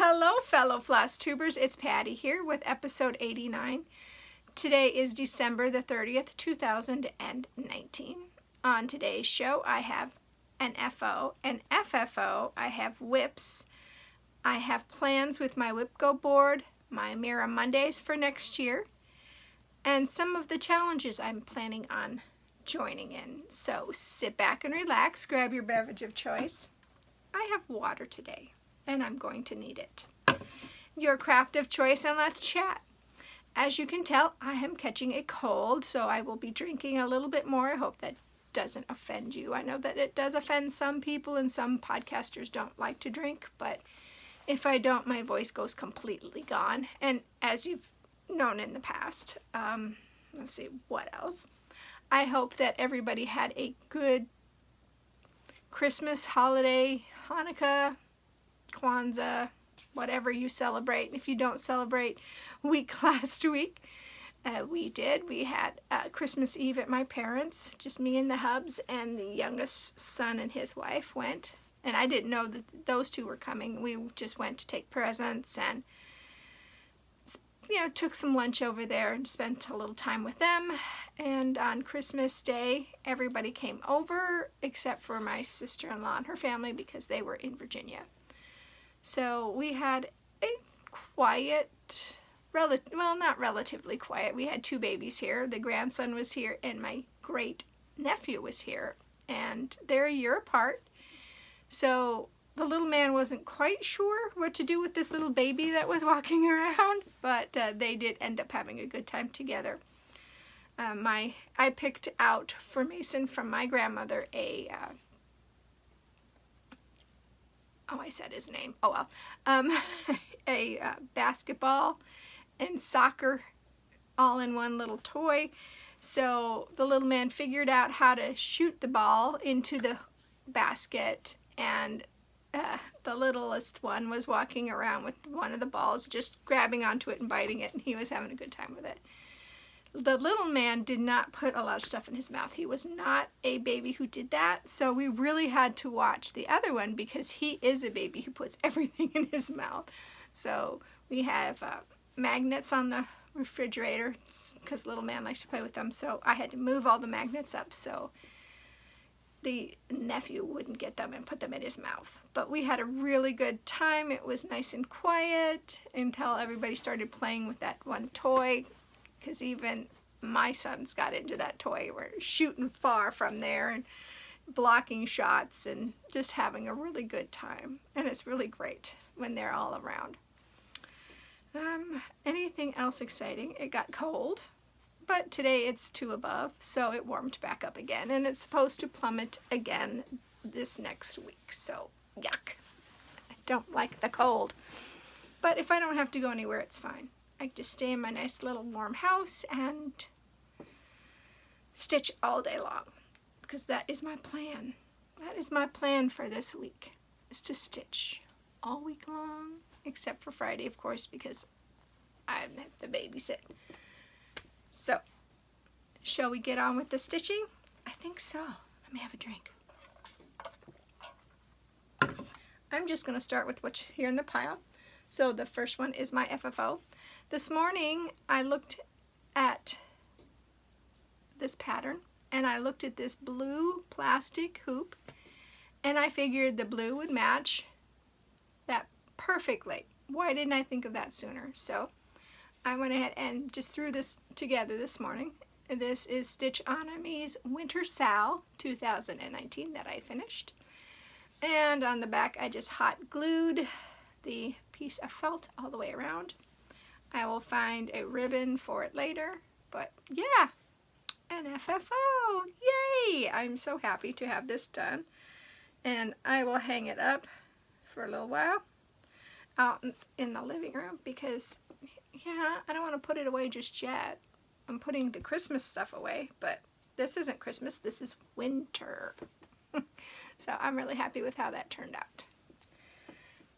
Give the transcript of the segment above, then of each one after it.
Hello, fellow Flosstubers. It's Patty here with episode 89. Today is December the 30th, 2019. On today's show, I have an FO, an FFO, I have whips, I have plans with my wipgo board, my Mira Mondays for next year, and some of the challenges I'm planning on joining in. So sit back and relax, grab your beverage of choice. I have water today, and I'm going to need it. Your craft of choice, and let's chat. As you can tell, I am catching a cold, so I will be drinking a little bit more. I hope that doesn't offend you. I know that it does offend some people, and some podcasters don't like to drink, but if I don't, my voice goes completely gone. And as you've known in the past, let's see, what else? I hope that everybody had a good Christmas, holiday, Hanukkah, Kwanzaa, whatever you celebrate. If you don't celebrate week last week, we did. We had Christmas Eve at my parents', just me and the hubs, and the youngest son and his wife went. And I didn't know that those two were coming. We just went to take presents and, took some lunch over there and spent a little time with them. And on Christmas Day, everybody came over except for my sister-in-law and her family because they were in Virginia. So we had a quiet, not relatively quiet. We had two babies here. The grandson was here and my great nephew was here. And they're a year apart. So the little man wasn't quite sure what to do with this little baby that was walking around, but they did end up having a good time together. I picked out for Mason from my grandmother I said his name. Oh well. A basketball and soccer all in one little toy. So the little man figured out how to shoot the ball into the basket, and the littlest one was walking around with one of the balls, just grabbing onto it and biting it, and he was having a good time with it. The little man did not put a lot of stuff in his mouth. He was not a baby who did that, so we really had to watch the other one because he is a baby who puts everything in his mouth. So we have magnets on the refrigerator because little man likes to play with them, so I had to move all the magnets up so the nephew wouldn't get them and put them in his mouth. But we had a really good time. It was nice and quiet until everybody started playing with that one toy, because even my sons got into that toy. We're shooting far from there and blocking shots and just having a really good time. And it's really great when they're all around. Anything else exciting? It got cold, but today it's 2 above, so it warmed back up again, and it's supposed to plummet again this next week, so yuck. I don't like the cold, but if I don't have to go anywhere, it's fine. I just stay in my nice little warm house and stitch all day long, because that is my plan. That is my plan for this week, is to stitch all week long, except for Friday, of course, because I have to babysit. So, shall we get on with the stitching? I think so. Let me have a drink. I'm just going to start with what's here in the pile. So the first one is my FFO. This morning I looked at this pattern and I looked at this blue plastic hoop and I figured the blue would match that perfectly. Why didn't I think of that sooner? So I went ahead and just threw this together this morning. This is Stitch On Me's Winter Sal 2019 that I finished. And on the back I just hot glued the piece of felt all the way around. I will find a ribbon for it later, but yeah, an FFO, yay! I'm so happy to have this done. And I will hang it up for a little while out in the living room because, yeah, I don't want to put it away just yet. I'm putting the Christmas stuff away, but this isn't Christmas, this is winter. So I'm really happy with how that turned out.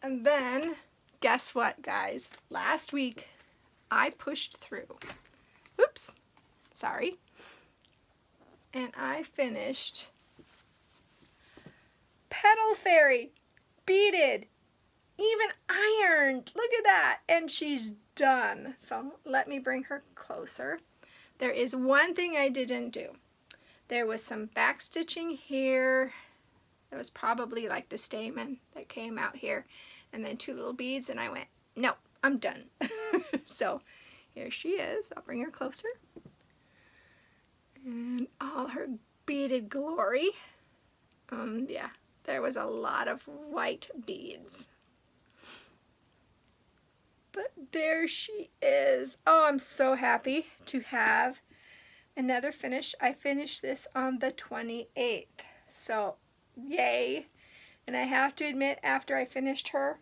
And then, guess what, guys? Last week, I pushed through. Oops, sorry. And I finished Petal Fairy, beaded, even iron. turned. Look at that. And she's done. So let me bring her closer. There is one thing I didn't do. There was some back stitching here. It was probably like the stamen that came out here. And then 2 little beads. And I went, no, I'm done. So here she is. I'll bring her closer. And all her beaded glory. Yeah, there was a lot of white beads. But there she is. Oh, I'm so happy to have another finish. I finished this on the 28th. So, yay. And I have to admit, after I finished her,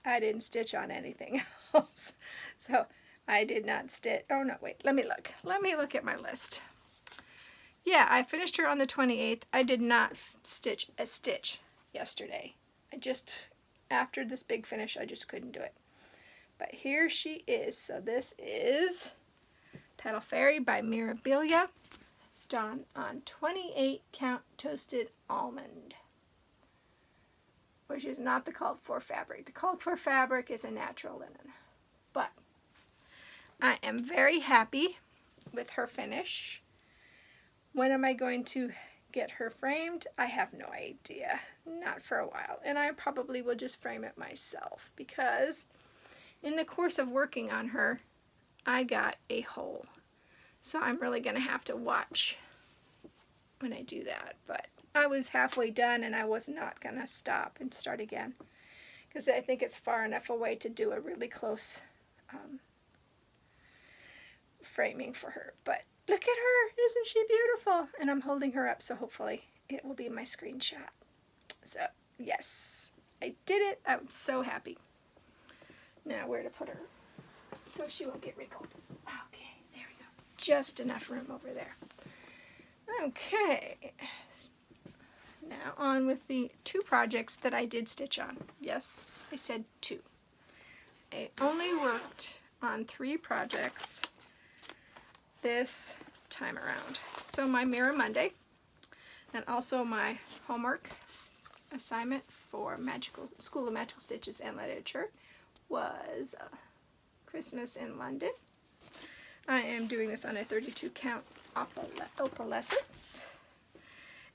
I didn't stitch on anything else. So, I did not stitch. Oh, no, wait. Let me look. Let me look at my list. Yeah, I finished her on the 28th. I did not stitch a stitch yesterday. After this big finish, I just couldn't do it. But here she is. So this is Petal Fairy by Mirabilia, done on 28 count toasted almond, which is not the called for fabric. The called for fabric is a natural linen. But I am very happy with her finish. When am I going to get her framed? I have no idea. Not for a while. And I probably will just frame it myself because in the course of working on her, I got a hole. So I'm really going to have to watch when I do that. But I was halfway done and I was not going to stop and start again because I think it's far enough away to do a really close framing for her. But look at her. Isn't she beautiful? And I'm holding her up, so hopefully it will be my screenshot. So, yes, I did it. I'm so happy. Now, where to put her so she won't get wrinkled. Okay, there we go. Just enough room over there. Okay. Now, on with the 2 projects that I did stitch on. Yes, I said 2. I only worked on 3 projects this time around. So my Mirror Monday and also my homework assignment for School of Magical Stitches and Literature was Christmas in London. I am doing this on a 32 count opalescence.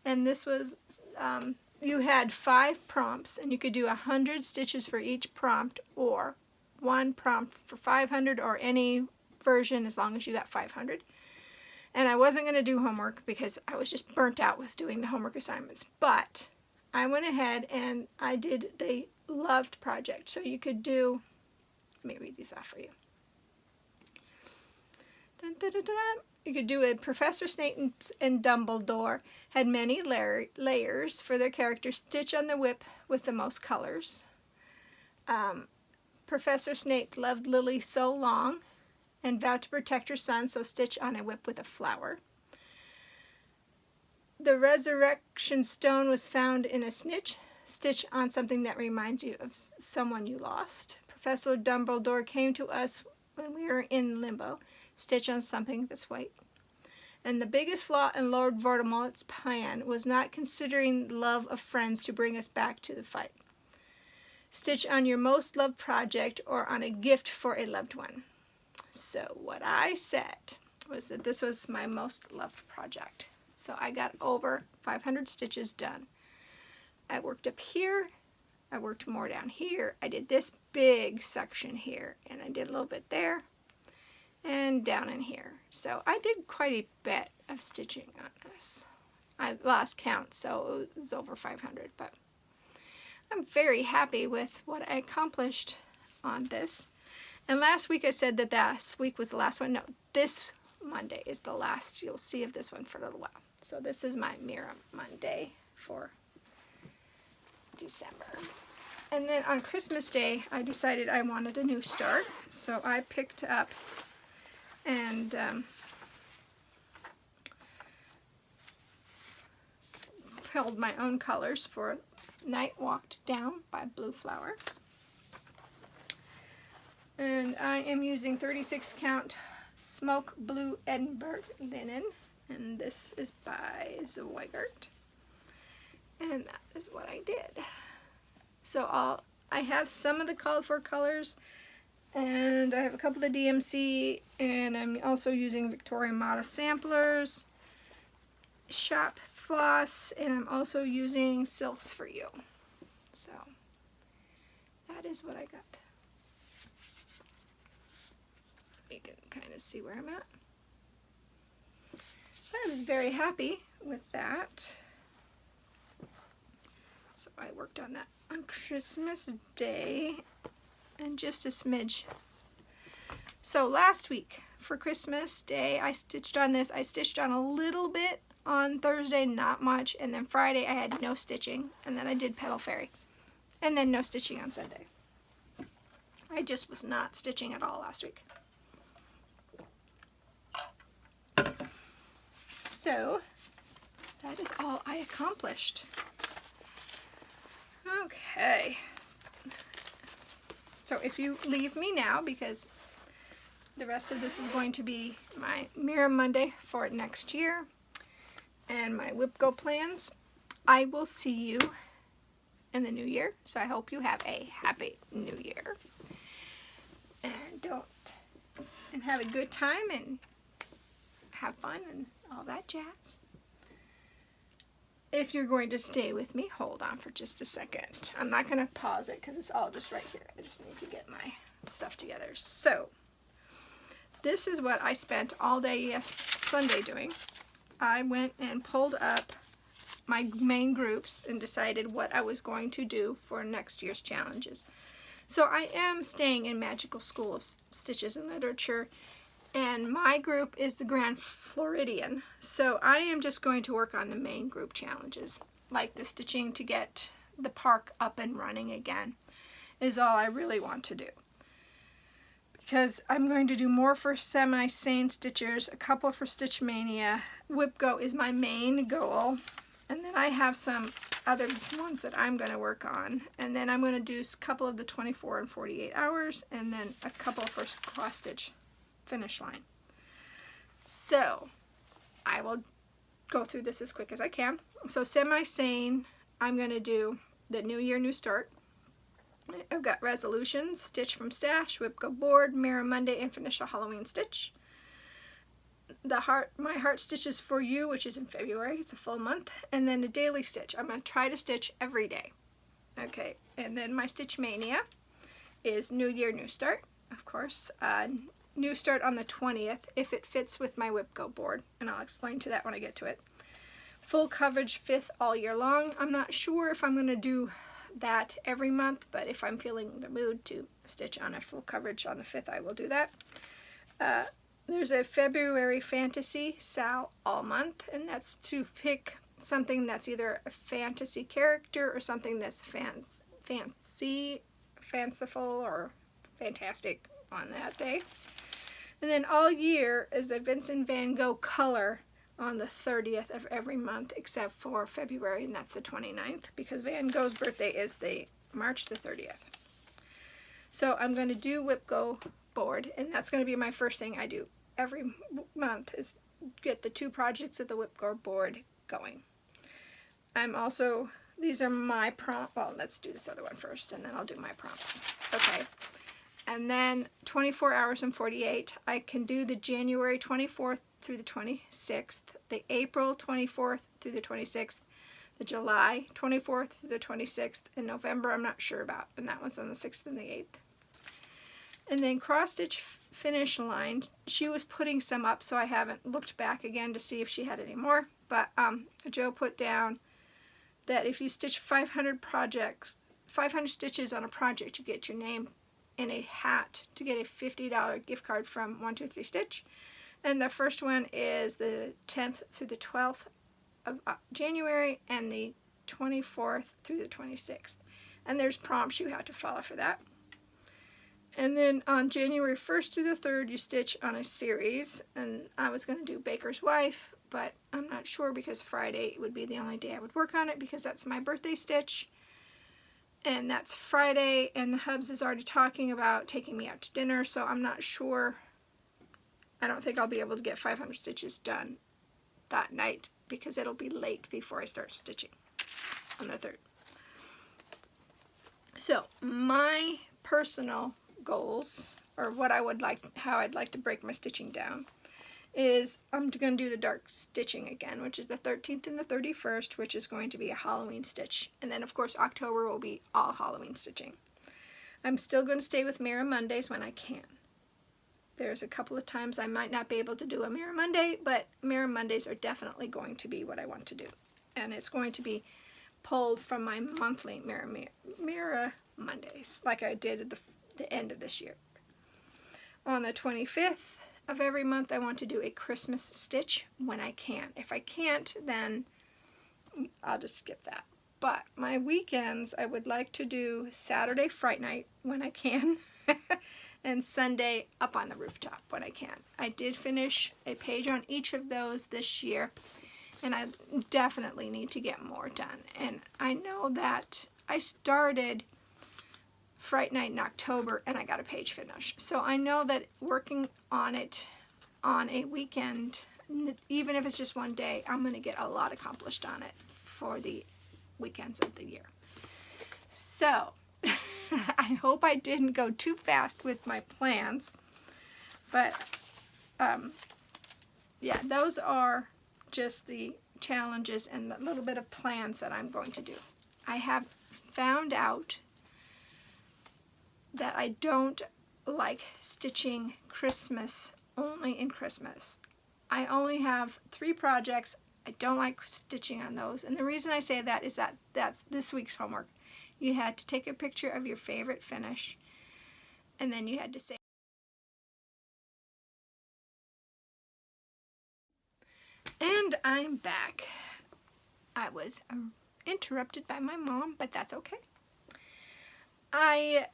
And this was, you had 5 prompts and you could do 100 stitches for each prompt or 1 prompt for 500 or any version as long as you got 500. And I wasn't going to do homework because I was just burnt out with doing the homework assignments. But I went ahead and I did the Loved project. So you could do, let me read these off for you. Dun, dun, dun, dun. You could do a Professor Snape and Dumbledore had many layers for their characters. Stitch on the whip with the most colors. Professor Snape loved Lily so long and vowed to protect her son, so stitch on a whip with a flower. The Resurrection Stone was found in a snitch. Stitch on something that reminds you of someone you lost. Professor Dumbledore came to us when we were in limbo. Stitch on something that's white. And the biggest flaw in Lord Voldemort's plan was not considering love of friends to bring us back to the fight. Stitch on your most loved project or on a gift for a loved one. So what I said was that this was my most loved project. So I got over 500 stitches done. I worked up here. I worked more down here. I did this big section here, and I did a little bit there and down in here. So I did quite a bit of stitching on this. I lost count, so it was over 500, but I'm very happy with what I accomplished on this. And last week I said that this week was the last one. No, this Monday is the last you'll see of this one for a little while. So this is my Mirror Monday for December. And then on Christmas Day, I decided I wanted a new start. So I picked up and held my own colors for Night Walked Down by Blue Flower. And I am using 36 count Smoke Blue Edinburgh linen. And this is by Zweigart. And that is what I did. So I have some of the called for colors, and I have a couple of DMC, and I'm also using Victoria Model samplers, Shop Floss, and I'm also using Silks for You. So that is what I got. So you can kind of see where I'm at. I was very happy with that. So I worked on that on Christmas Day and just a smidge. So last week for Christmas Day I stitched on this. I stitched on a little bit on Thursday, not much, and then Friday I had no stitching, and then I did Petal Fairy, and then no stitching on Sunday. I just was not stitching at all last week. So that is all I accomplished. Okay, so if you leave me now, because the rest of this is going to be my Mirror Monday for next year and my wipgo plans, I will see you in the new year. So I hope you have a happy new year, and have a good time and have fun and all that jazz. If you're going to stay with me, hold on for just a second. I'm not going to pause it because it's all just right here. I just need to get my stuff together. So, this is what I spent all day Sunday doing. I went and pulled up my main groups and decided what I was going to do for next year's challenges. So I am staying in Magical School of Stitches and Literature, and my group is the Grand Floridian. So I am just going to work on the main group challenges, like the stitching to get the park up and running again, is all I really want to do. Because I'm going to do more for Semi-Sane Stitchers, a couple for Stitch Mania. wipgo is my main goal. And then I have some other ones that I'm going to work on. And then I'm going to do a couple of the 24 and 48 hours, and then a couple for cross stitch finish line. So I will go through this as quick as I can. So Semi-Sane, I'm going to do the New Year, New Start. I've got Resolutions, Stitch from Stash, wipgo board, Mirror Monday, and Finish a Halloween Stitch. My Heart Stitches for You, which is in February. It's a full month. And then a daily stitch. I'm going to try to stitch every day. Okay, and then my Stitch Mania is New Year, New Start, of course. New Start on the 20th, if it fits with my wipgo board, and I'll explain to that when I get to it. Full coverage 5th all year long. I'm not sure if I'm going to do that every month, but if I'm feeling the mood to stitch on a full coverage on the 5th, I will do that. There's a February Fantasy Sal all month, and that's to pick something that's either a fantasy character or something that's fanciful or fantastic on that day. And then all year is a Vincent van Gogh color on the 30th of every month except for February, and that's the 29th, because Van Gogh's birthday is the March the 30th. So I'm going to do wipgo board, and that's going to be my first thing I do every month, is get the 2 projects of the wipgo board going. I'm also, these are my prompt, well, let's do this other one first, and then I'll do my prompts. Okay. And then 24 hours and 48, I can do the January 24th through the 26th, the April 24th through the 26th, the July 24th through the 26th, and November I'm not sure about, and that one's on the 6th and the 8th. And then cross stitch finish line, she was putting some up, so I haven't looked back again to see if she had any more, but Joe put down that if you stitch 500 stitches on a project, you get your name in a hat to get a $50 gift card from 123 Stitch. And the first one is the 10th through the 12th of January, and the 24th through the 26th. And there's prompts you have to follow for that. And then on January 1st through the 3rd, you stitch on a series. And I was going to do Baker's Wife, but I'm not sure because Friday would be the only day I would work on it, because that's my birthday stitch. And that's Friday, and the Hubs is already talking about taking me out to dinner, so I'm not sure. I don't think I'll be able to get 500 stitches done that night, because it'll be late before I start stitching on the 3rd. So my personal goals, or what I would like, how I'd like to break my stitching down, is I'm going to do the dark stitching again, which is the 13th and the 31st, which is going to be a Halloween stitch. And then of course October will be all Halloween stitching. I'm still going to stay with Mirror Mondays when I can. There's a couple of times I might not be able to do a Mirror Monday, but Mirror Mondays are definitely going to be what I want to do. And it's going to be pulled from my monthly Mirror Mondays, like I did at the end of this year. On the 25th of every month, I want to do a Christmas stitch when I can. If I can't, then I'll just skip that. But my weekends, I would like to do Saturday Fright Night when I can, and Sunday Up on the Rooftop when I can. I did finish a page on each of those this year, and I definitely need to get more done. And I know that I started Fright Night in October and I got a page finished. So I know that working on it on a weekend, even if it's just one day, I'm going to get a lot accomplished on it for the weekends of the year. So I hope I didn't go too fast with my plans, but yeah, those are just the challenges and the little bit of plans that I'm going to do. I have found out that I don't like stitching Christmas only in Christmas. I only have 3 projects. I don't like stitching on those, and the reason I say that is that that's this week's homework. You had to take a picture of your favorite finish, and then you had to say. And I'm back. I was interrupted by my mom, but that's okay. I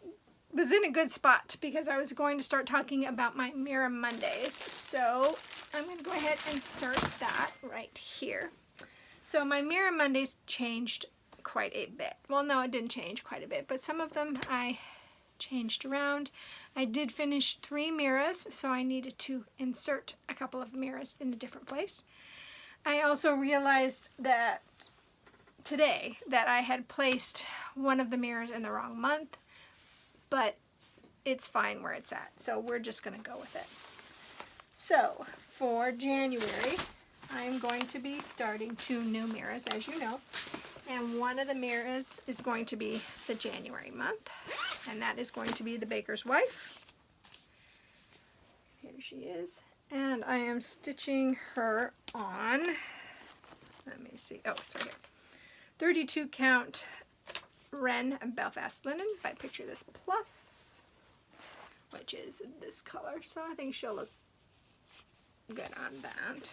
was in a good spot because I was going to start talking about my Mirror Mondays. So I'm going to go ahead and start that right here. So my Mirror Mondays changed quite a bit. Well, no, it didn't change quite a bit, but some of them I changed around. I did finish 3 mirrors, so I needed to insert a couple of mirrors in a different place. I also realized that today that I had placed one of the mirrors in the wrong month, but it's fine where it's at, so we're just going to go with it. So for January, I'm going to be starting 2 new mirrors, as you know, and one of the mirrors is going to be the January month, and that is going to be the baker's wife. Here she is, and I am stitching her on, let me see, oh, it's right here, 32 count Wren Belfast linen by Picture This Plus, which is this color, so I think she'll look good on that.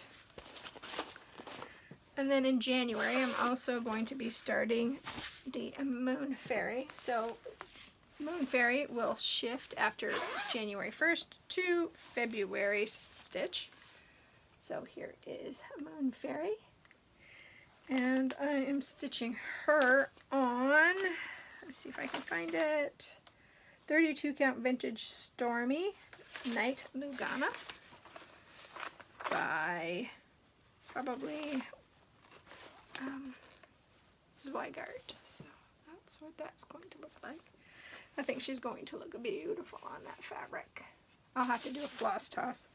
And then in January, I'm also going to be starting the Moon Fairy. So Moon Fairy will shift after January 1st to February's stitch. So here is Moon Fairy. And I am stitching her on, let's see if I can find it, 32 count Vintage Stormy Night Lugana by probably Zweigart. So that's what that's going to look like. I think she's going to look beautiful on that fabric. I'll have to do a floss toss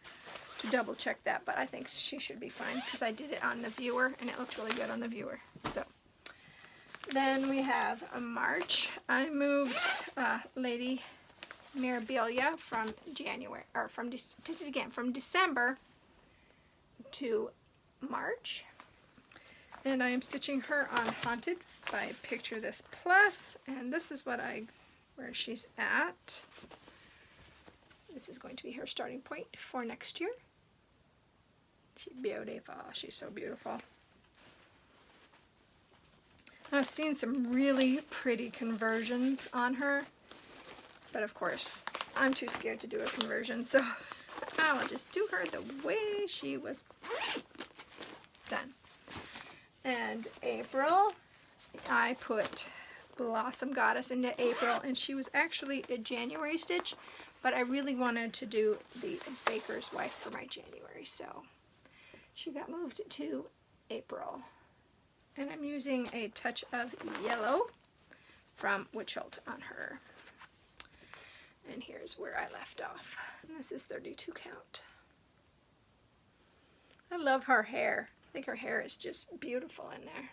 to double check that, but I think she should be fine because I did it on the viewer and it looked really good on the viewer. So then we have a March. I moved Lady Mirabilia from January, or from December to March. And I am stitching her on Haunted by Picture This Plus, and this is where she's at. This is going to be her starting point for next year. She's beautiful. She's so beautiful. I've seen some really pretty conversions on her, but of course I'm too scared to do a conversion, so I will just do her the way she was done. And April, I put Blossom Goddess into April, and she was actually a January stitch, but I really wanted to do the baker's wife for my January, so she got moved to April. And I'm using a touch of yellow from Witch Holt on her. And here's where I left off. And this is 32 count. I love her hair. I think her hair is just beautiful in there.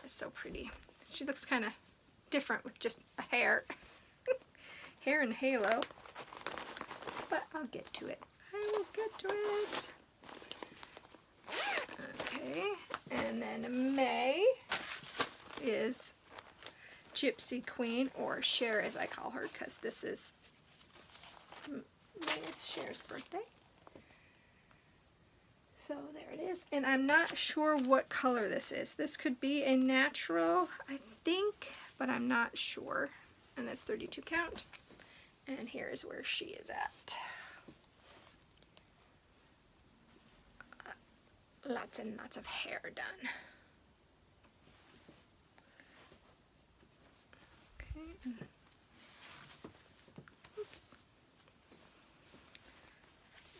It's so pretty. She looks kind of different with just a hair. Hair and halo. But I'll get to it. I will get to it. Okay. And then May is Gypsy Queen, or Cher as I call her, because this is Cher's birthday. So there it is. And I'm not sure what color this is. This could be a natural, I think, but I'm not sure. And that's 32 count. And here's where she is at. Lots and lots of hair done. Okay. Oops.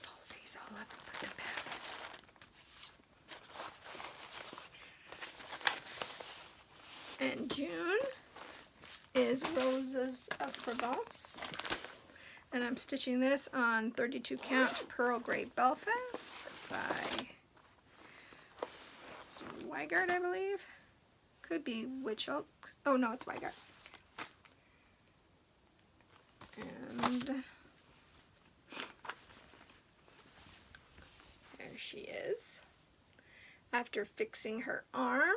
Fold these all up like a pattern. And June is Roses of Provence. And I'm stitching this on 32 count Pearl Gray Belfast by Swigart, I believe. Could be Witch Holt. Oh no, it's Swigart. And there she is. After fixing her arm.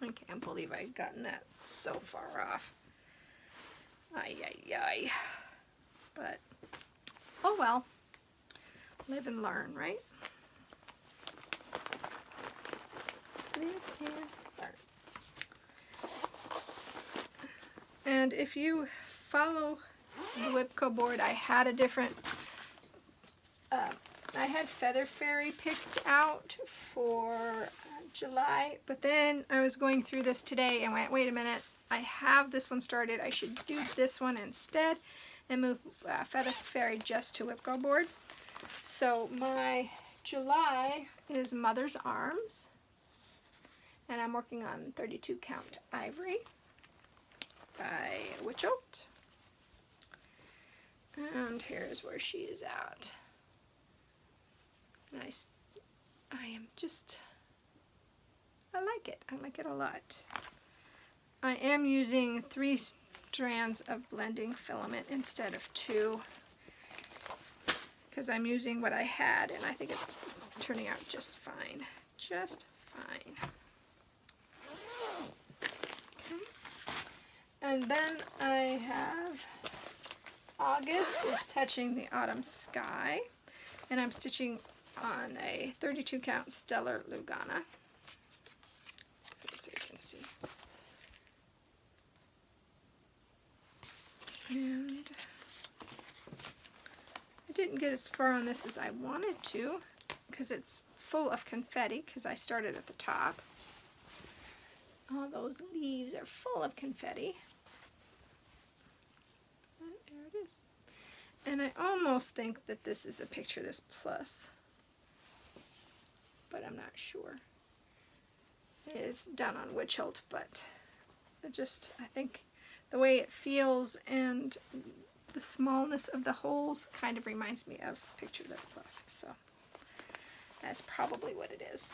I can't believe I've gotten that so far off. Ay, ay, ay. But, oh well. Live and learn, right? Live and learn. And if you follow the wipgo board, I had a different, I had Feather Fairy picked out for July, but then I was going through this today and went, wait a minute, I have this one started, I should do this one instead and move Feather Fairy just to wipgo board. So my July is Mother's Arms, and I'm working on 32 count Ivory by Witch Holt. And here's where she is at. Nice. I am just, I like it. I like it a lot. I am using 3 strands of blending filament instead of 2 because I'm using what I had and I think it's turning out just fine. Just fine. Okay. And then I have August is Touching the Autumn Sky, and I'm stitching on a 32 count Stellar Lugana. So you can see. And I didn't get as far on this as I wanted to because it's full of confetti because I started at the top. All those leaves are full of confetti. And there it is. And I almost think that this is a Picture This Plus, but I'm not sure. It is done on Witch Holt, but it just, I think the way it feels and the smallness of the holes kind of reminds me of Picture This Plus, so that's probably what it is.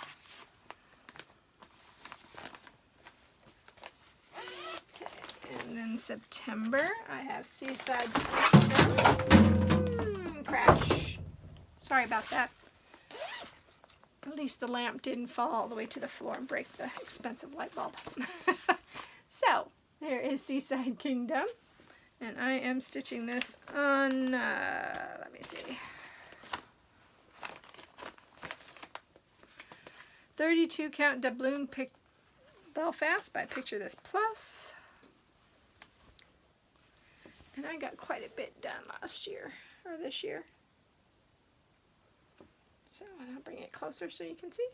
Okay, and then September, I have Seaside Kingdom. Crash. Sorry about that. At least the lamp didn't fall all the way to the floor and break the expensive light bulb. So, there is Seaside Kingdom. And I am stitching this on, let me see, 32 count Doubloon Belfast by Picture This Plus. And I got quite a bit done last year, or this year. So I'll bring it closer so you can see.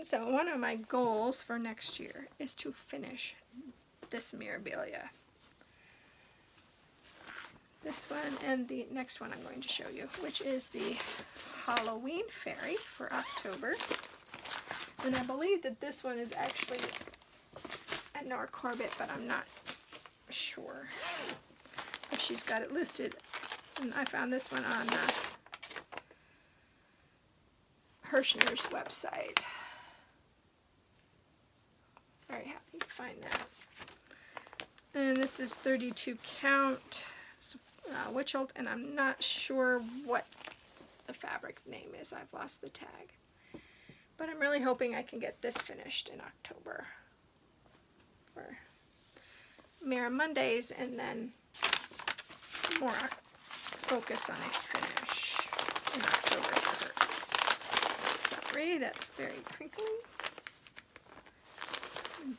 So one of my goals for next year is to finish this Mirabilia. this one and the next one I'm going to show you, which is the Halloween fairy for October. And I believe that this one is actually a Nora Corbett, but I'm not sure if she's got it listed. And I found this one on Hirschner's website. I was very happy to find that. And this is 32 count Witchelt, and I'm not sure what the fabric name is. I've lost the tag. But I'm really hoping I can get this finished in October for Mirror Mondays, and then more focus on a finish in October for her. Sorry, that's very crinkly.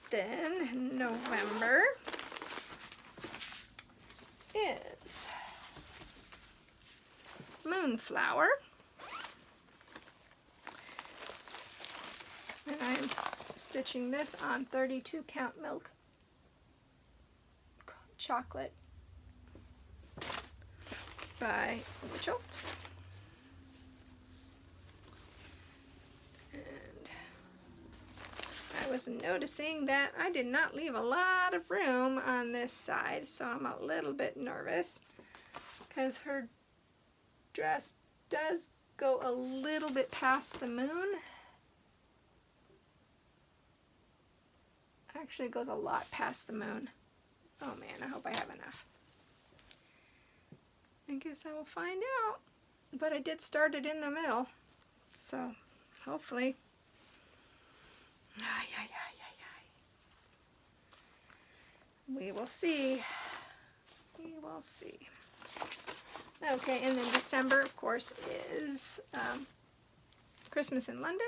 Then November is Moonflower. And I'm stitching this on 32 count milk chocolate by Witchelt. And I was noticing that I did not leave a lot of room on this side, so I'm a little bit nervous because her dress does go a little bit past the moon. Actually, it goes a lot past the moon. Oh man, I hope I have enough. I guess I will find out. But I did start it in the middle, so hopefully. We will see. We will see. Okay, and then December, of course, is Christmas in London.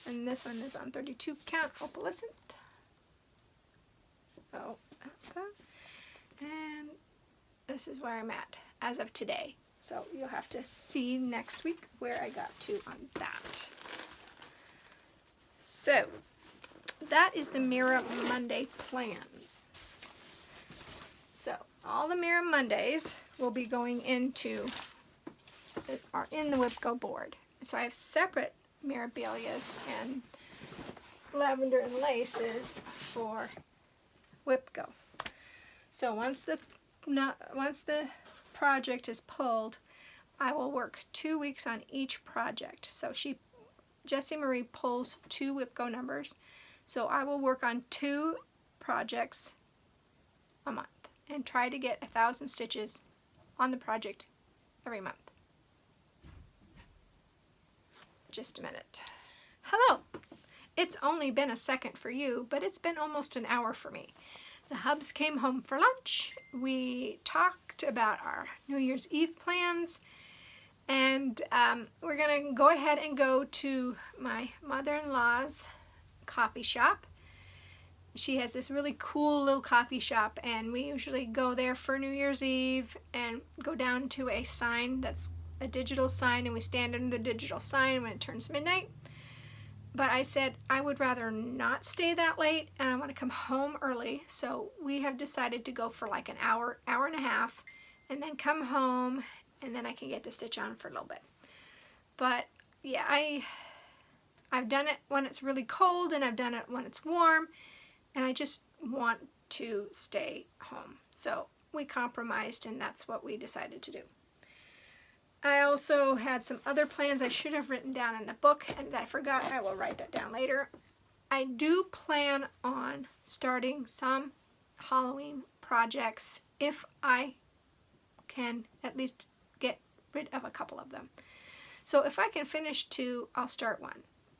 And this one is on 32 count opalescent. Oh, okay. And this is where I'm at as of today. So you'll have to see next week where I got to on that. So that is the Mirror Monday plans. So all the Mirror Mondays will be going into, are in the wipgo board. So I have separate Mirabilias and lavender and laces for wipgo. So once the project is pulled, I will work 2 weeks on each project. So Jessie Marie pulls 2 wipgo numbers, so I will work on 2 projects a month and try to get 1,000 stitches on the project every month. Just a minute. Hello! It's only been a second for you, but it's been almost an hour for me. The Hubs came home for lunch. We talked about our New Year's Eve plans, and we're going to go ahead and go to my mother-in-law's coffee shop. She has this really cool little coffee shop, and we usually go there for New Year's Eve and go down to a sign that's a digital sign, and we stand under the digital sign when it turns midnight. But I said I would rather not stay that late, and I want to come home early, so we have decided to go for like an hour, hour and a half, and then come home, and then I can get the stitch on for a little bit. But yeah, I've done it when it's really cold, and I've done it when it's warm, and I just want to stay home. So we compromised, and that's what we decided to do. I also had some other plans I should have written down in the book, and I forgot. I will write that down later. I do plan on starting some Halloween projects if I can at least get rid of a couple of them. So if I can finish 2, I'll start 1.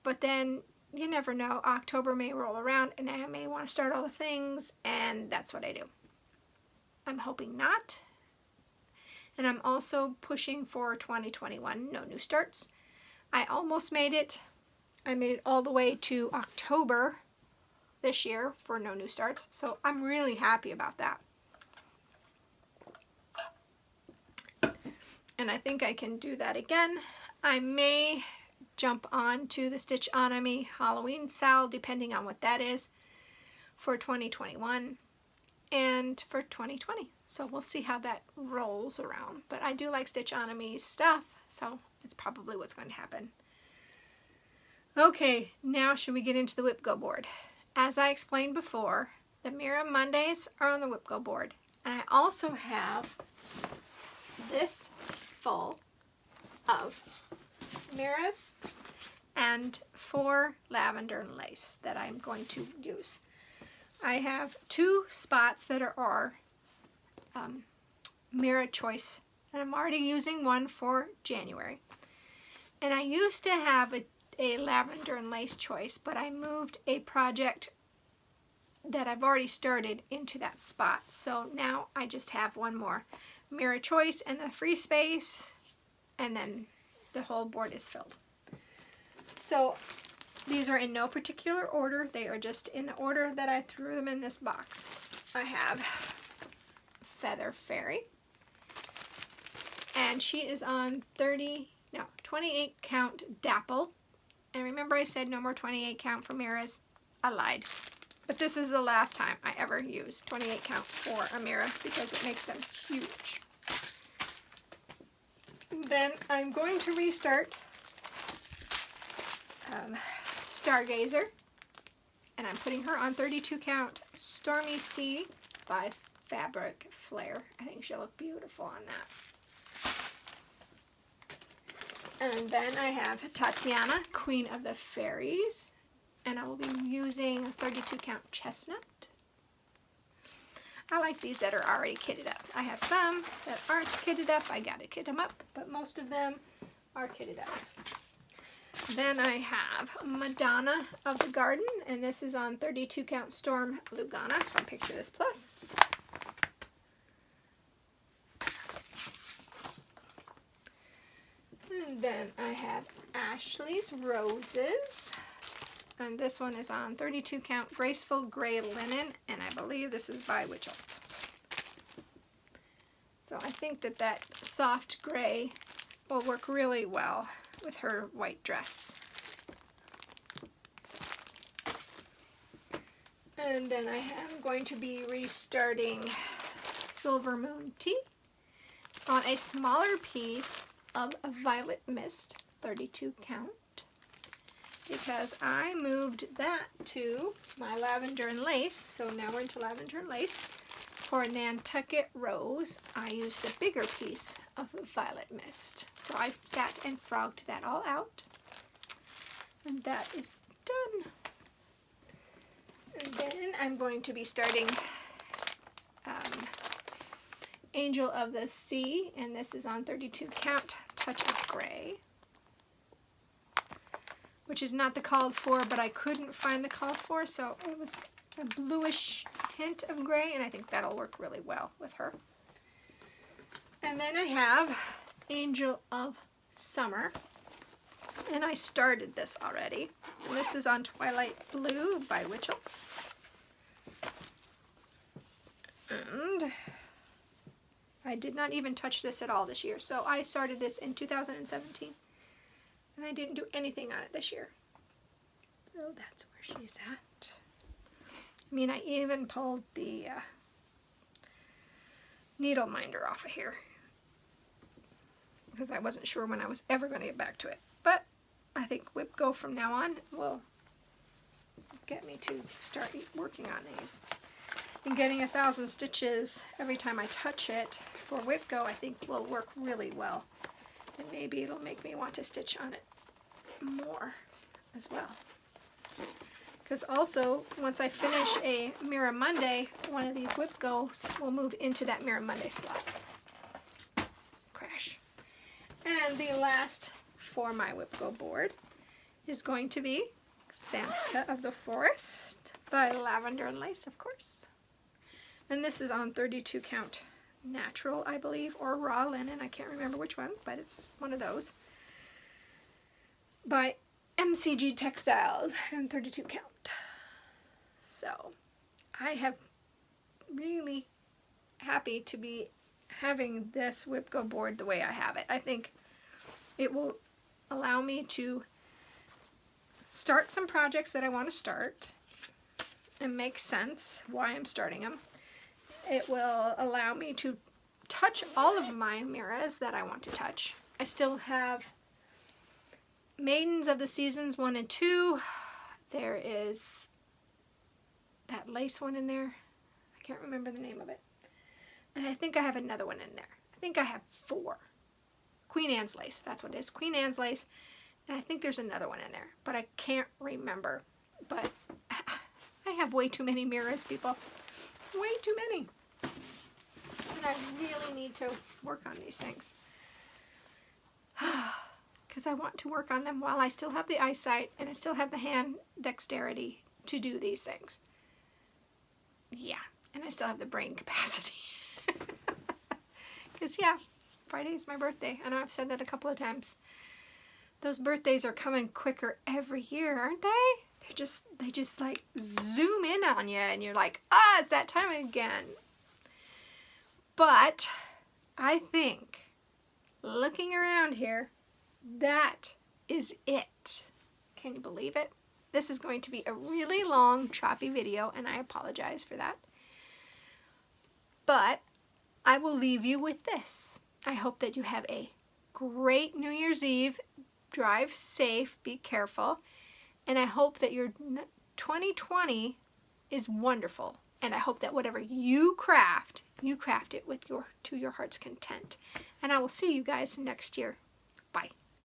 But then you never know. October may roll around and I may want to start all the things, and that's what I do. I'm hoping not. And I'm also pushing for 2021, no new starts. I almost made it. I made it all the way to October this year for no new starts. So I'm really happy about that. And I think I can do that again. I may jump on to the Stitch On Me Halloween sale, depending on what that is, for 2021. and for 2020. So we'll see how that rolls around. But I do like Stitch On Me's stuff, so it's probably what's going to happen. Okay, now should we get into the wipgo board? As I explained before, the Mira Mondays are on the wipgo board. And I also have this full of Miras and 4 lavender and lace that I'm going to use. I have 2 spots that are Mira Choice, and I'm already using one for January. And I used to have a lavender and lace choice, but I moved a project that I've already started into that spot. So now I just have one more Mira Choice and the free space, and then the whole board is filled. So these are in no particular order. They are just in the order that I threw them in this box. I have Feather Fairy, and she is on 28 count dapple. And remember I said no more 28 count for Miras? I lied. But this is the last time I ever use 28 count for a Mira because it makes them huge. Then I'm going to restart Stargazer, and I'm putting her on 32 count Stormy Sea by Fabric Flare. I think she'll look beautiful on that. And then I have Tatiana, Queen of the Fairies, and I will be using 32 count Chestnut. I like these that are already kitted up. I have some that aren't kitted up. I gotta kit them up, but most of them are kitted up. Then I have Madonna of the Garden, and this is on 32 count Storm Lugana from Picture This Plus. And then I have Ashley's Roses, and this one is on 32 count Graceful Gray Linen, and I believe this is by Witchell. So I think that soft gray will work really well with her white dress. So. And then I am going to be restarting Silver Moon Tea on a smaller piece of Violet Mist, 32 count, because I moved that to my Lavender and Lace. So now we're into Lavender and Lace. For Nantucket Rose, I used a bigger piece of Violet Mist. So I sat and frogged that all out. And that is done. And then I'm going to be starting Angel of the Sea, and this is on 32 count Touch of Gray, which is not the called for, but I couldn't find the called for, so it was a bluish hint of gray, and I think that'll work really well with her. And then I have Angel of Summer, and I started this already. And this is on Twilight Blue by Witchell. And I did not even touch this at all this year, so I started this in 2017, and I didn't do anything on it this year. So that's where she's at. I mean, I even pulled the needle minder off of here because I wasn't sure when I was ever going to get back to it. But I think wipgo from now on will get me to start working on these. And getting 1,000 stitches every time I touch it for wipgo, I think will work really well. And maybe it'll make me want to stitch on it more as well. Because also, once I finish a Mira Monday, one of these wipgos will move into that Mira Monday slot. Crash. And the last for my wipgo board is going to be Santa of the Forest by Lavender and Lace, of course. And this is on 32 count natural, I believe, or raw linen. I can't remember which one, but it's one of those. By MCG Textiles and 32 count. So I have really happy to be having this wipgo board the way I have it. I think it will allow me to start some projects that I want to start and make sense why I'm starting them. it will allow me to touch all of my mirrors that I want to touch. I still have Maidens of the Seasons 1 and 2. There is that lace one in there. I can't remember the name of it. And I think I have another one in there. I think I have 4. Queen Anne's lace. That's what it is. Queen Anne's lace. And I think there's another one in there. But I can't remember. But I have way too many mirrors, people. Way too many. And I really need to work on these things. Because I want to work on them while I still have the eyesight and I still have the hand dexterity to do these things. Yeah. And I still have the brain capacity. Because, yeah, Friday is my birthday. I know I've said that a couple of times. Those birthdays are coming quicker every year, aren't they? They just like zoom in on you and you're like, ah, it's that time again. But I think, looking around here, that is it. Can you believe it? This is going to be a really long, choppy video, and I apologize for that. But I will leave you with this. I hope that you have a great New Year's Eve. Drive safe, be careful, and I hope that your 2020 is wonderful. And I hope that whatever you craft it with to your heart's content. And I will see you guys next year. Bye.